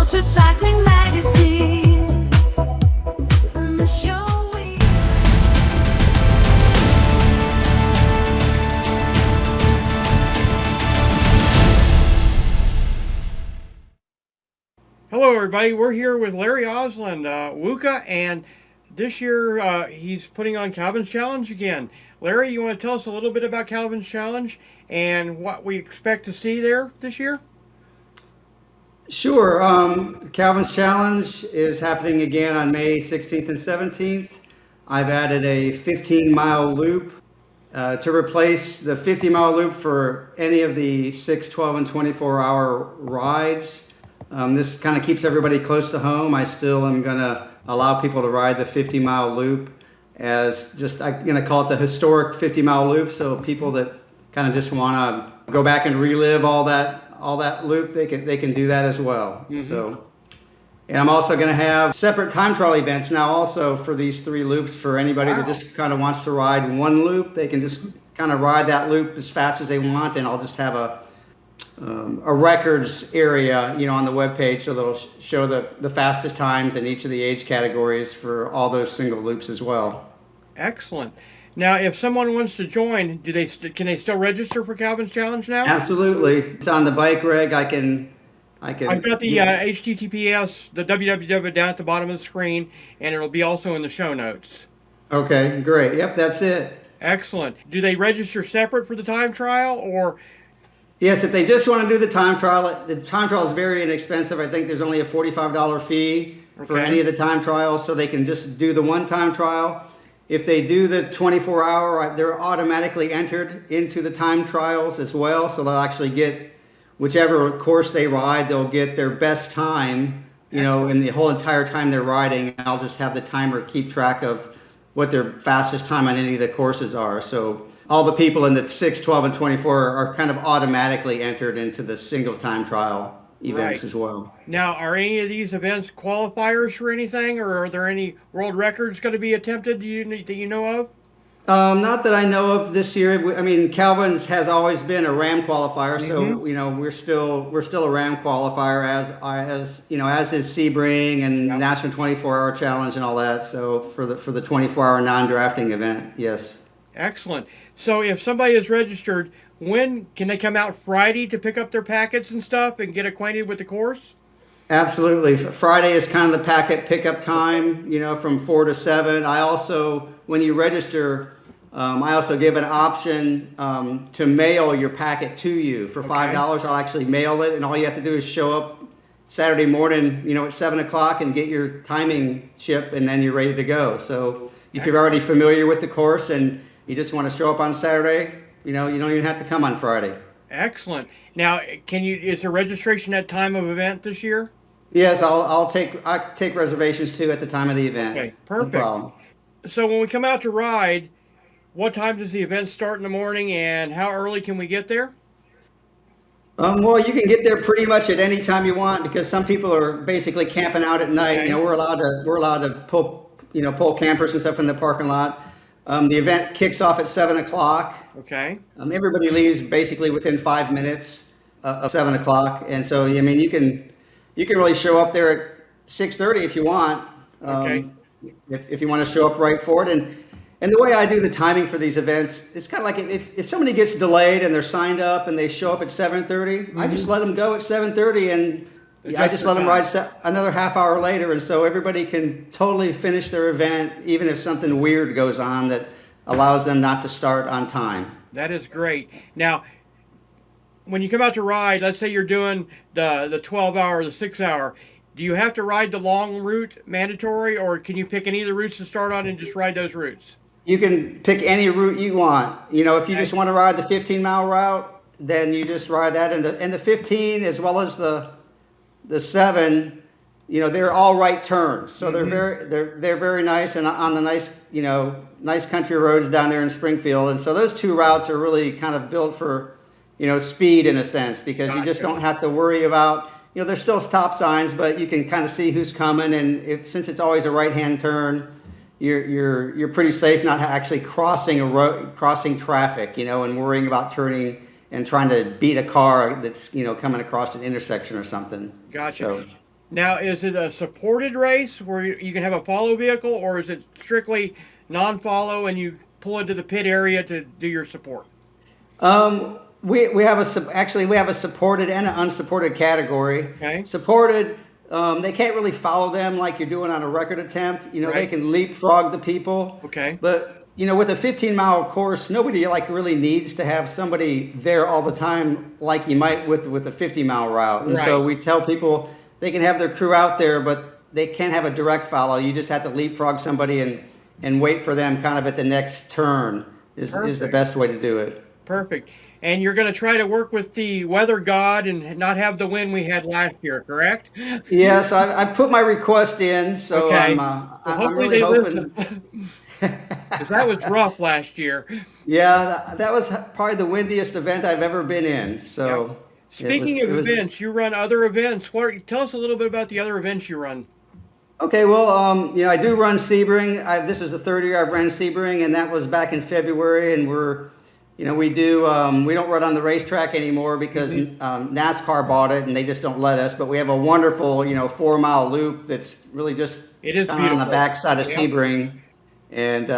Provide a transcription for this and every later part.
UltraCycling magazine. And the show we Hello, everybody. We're here with Larry Oslund, WUKA, and this year he's putting on Calvin's Challenge again. Larry, you want to tell us a little bit about Calvin's Challenge and what we expect to see there this year? Sure. Calvin's Challenge is happening again on May 16th and 17th. I've added a 15-mile loop to replace the 50-mile loop for any of the 6, 12, and 24-hour rides. This kind of keeps everybody close to home. I still am going to allow people to ride the 50-mile loop as just, I'm going to call it the historic 50-mile loop. So people that kind of just want to go back and relive all that loop, they can do that as well. So, and I'm also going to have separate time trial events now also for these 3 loops for anybody that just kind of wants to ride one loop. They can just kind of ride that loop as fast as they want, and I'll just have a records area, on the webpage, so that'll show the fastest times in each of the age categories for all those single loops as well. Excellent. Now, if someone wants to join, can they still register for Calvin's Challenge now? Absolutely. It's on the bike reg. I've got the HTTPS, the www down at the bottom of the screen, and it'll be also in the show notes. Okay, great. Yep, that's it. Excellent. Do they register separate for the time trial, or? Yes, if they just want to do the time trial is very inexpensive. I think there's only a $45 fee for any of the time trials, so they can just do the one time trial. If they do the 24-hour, they're automatically entered into the time trials as well, so they'll actually get whichever course they ride, they'll get their best time, in the whole entire time they're riding. I'll just have the timer keep track of what their fastest time on any of the courses are. So all the people in the 6, 12, and 24 are kind of automatically entered into the single time trial events as well. Now, are any of these events qualifiers for anything, or are there any world records going to be attempted that you know of? Not that I know of this year. I mean, Calvin's has always been a RAM qualifier, so we're still a RAM qualifier as is Sebring and National 24-Hour Challenge and all that. So for the 24-hour non-drafting event, yes. Excellent. So if somebody is registered, when can they come out? Friday to pick up their packets and stuff and get acquainted with the course? Absolutely. Friday is kind of the packet pickup time, from 4 to 7. I also, when you register, I also give an option to mail your packet to you. For $5, I'll actually mail it, and all you have to do is show up Saturday morning, at 7 o'clock and get your timing chip, and then you're ready to go. So if you're already familiar with the course and you just want to show up on Saturday, you don't even have to come on Friday. Excellent. Now, is there registration at time of event this year? Yes, I take reservations too at the time of the event. Okay, perfect. No problem. So when we come out to ride, what time does the event start in the morning, and how early can we get there? Well, you can get there pretty much at any time you want, because some people are basically camping out at night. Okay. We're allowed to pull campers and stuff in the parking lot. The event kicks off at 7 o'clock. Okay. Everybody leaves basically within 5 minutes of 7 o'clock, and so you can really show up there at 6:30 if you want. If you want to show up right for it, and the way I do the timing for these events, it's kind of like if somebody gets delayed and they're signed up and they show up at 7:30, I just let them go at 7:30, and I just let them ride another half hour later, and so everybody can totally finish their event, even if something weird goes on that allows them not to start on time. That is great. Now, when you come out to ride, let's say you're doing the 12-hour, the 6-hour, do you have to ride the long route mandatory, or can you pick any of the routes to start on and just ride those routes? You can pick any route you want. If you just want to ride the 15-mile route, then you just ride that. And the 15 as well as the 7, they're all right turns. So they're very nice and on the nice country roads down there in Springfield. And so those 2 routes are really kind of built for, speed in a sense, because you just don't have to worry about, there's still stop signs, but you can kind of see who's coming. And since it's always a right-hand turn, you're pretty safe not actually crossing traffic, and worrying about turning and trying to beat a car that's coming across an intersection or something. Gotcha. So, Now, is it a supported race where you can have a follow vehicle, or is it strictly non-follow and you pull into the pit area to do your support? We have actually we have a supported and an unsupported category. Okay. Supported, they can't really follow them like you're doing on a record attempt. You know, they Right. can leapfrog the people. Okay. But you know, with a 15-mile course, nobody like really needs to have somebody there all the time like you might with a 50-mile route. And so Right. we tell people they can have their crew out there, but they can't have a direct follow. You just have to leapfrog somebody and wait for them kind of at the next turn is the Perfect. best way to do it. Perfect. And you're going to try to work with the weather god and not have the wind we had last year, correct? Yes, I've put my request in, so Okay. I'm Well, I'm hopefully really they hoping. listen. Because that was rough last year. Yeah, that was probably the windiest event I've ever been in. So Speaking of it was events, you run other events. Tell us a little bit about the other events you run. okay. Well, you know, I do run Sebring. This is the third year I've ran Sebring, and that was back in February. And you know, we don't run on the racetrack anymore because NASCAR bought it, and they just don't let us. But we have a wonderful, you know, 4-mile loop that's really just It is kind of on the beautiful. backside of Yep. Sebring. And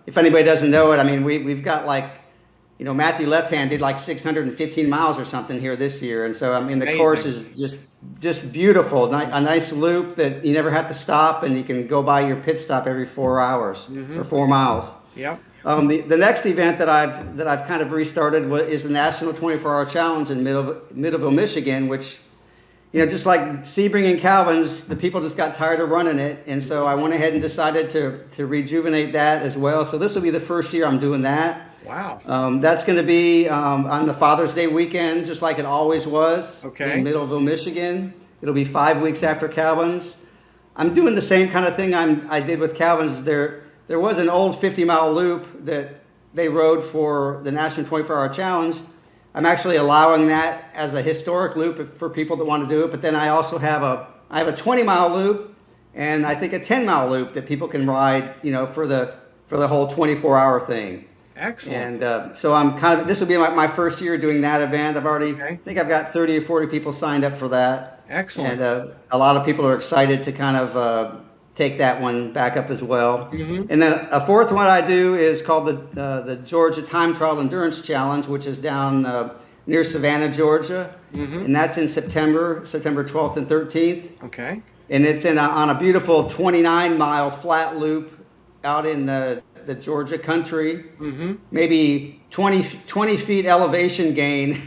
if anybody doesn't know it, I mean, we've got like, you know, Matthew Left Hand did like 615 miles or something here this year, and so I mean, the course Amazing. is just beautiful. A nice loop that you never have to stop, and you can go by your pit stop every 4 hours or 4 miles. Yep. The next event that I've kind of restarted is the National 24-Hour Challenge in Middleville, Michigan, which, you know, just like Sebring and Calvin's, the people just got tired of running it, and so I went ahead and decided to rejuvenate that as well. So this will be the first year I'm doing that. Wow. That's going to be on the Father's Day weekend, just like it always was Okay. in Middleville, Michigan. It'll be 5 weeks after Calvin's. I'm doing the same kind of thing I did with Calvin's. There was an old 50-mile loop that they rode for the National 24-Hour Challenge. I'm actually allowing that as a historic loop for people that want to do it. But then I also have a 20-mile loop and I think a 10-mile loop that people can ride, you know, for the whole 24-hour thing. Excellent. And so I'm kind of, this will be my first year doing that event. Okay. I think I've got 30 or 40 people signed up for that. Excellent. And a lot of people are excited to kind of take that one back up as well. And then a fourth one I do is called the Georgia Time Trial Endurance Challenge, which is down near Savannah, Georgia. And that's in September 12th and 13th. Okay. And it's on a beautiful 29-mile flat loop out in the Georgia country. Maybe 20 feet elevation gain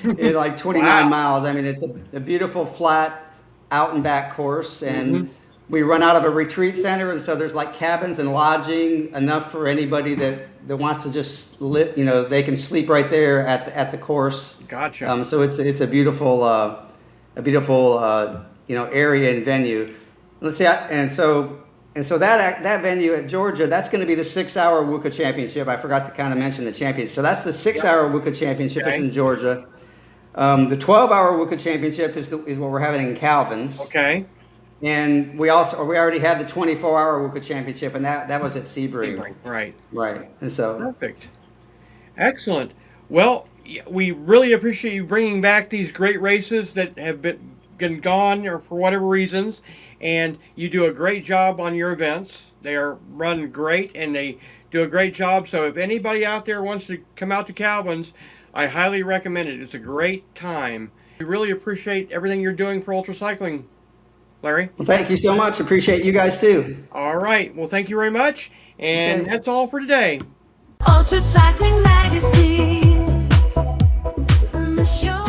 in like 29 Wow. miles. I mean, it's a beautiful flat out and back course. And we run out of a retreat center. And so there's like cabins and lodging enough for anybody that wants to just you know, they can sleep right there at the course. Gotcha. So it's a beautiful, you know, area and venue. Let's see, and so that venue at Georgia, that's going to be the 6-hour WUCA Championship. I forgot to kind of mention the championship. So that's the 6-hour WUCA Championship. It's Okay. in Georgia. The 12-hour WUCA Championship is what we're having in Calvin's. Okay. And we already had the 24-hour WUCA Championship, and that was at Sebring. Right. Right. And so Perfect. Excellent. Well, we really appreciate you bringing back these great races that have been gone or for whatever reasons, and you do a great job on your events. They are run great, and they do a great job. So if anybody out there wants to come out to Calvin's, I highly recommend it. It's a great time. We really appreciate everything you're doing for UltraCycling, Larry. well, thank you so much. Appreciate you guys too. All right. Well, thank you very much. And Okay. that's all for today. UltraCycling magazine. And the show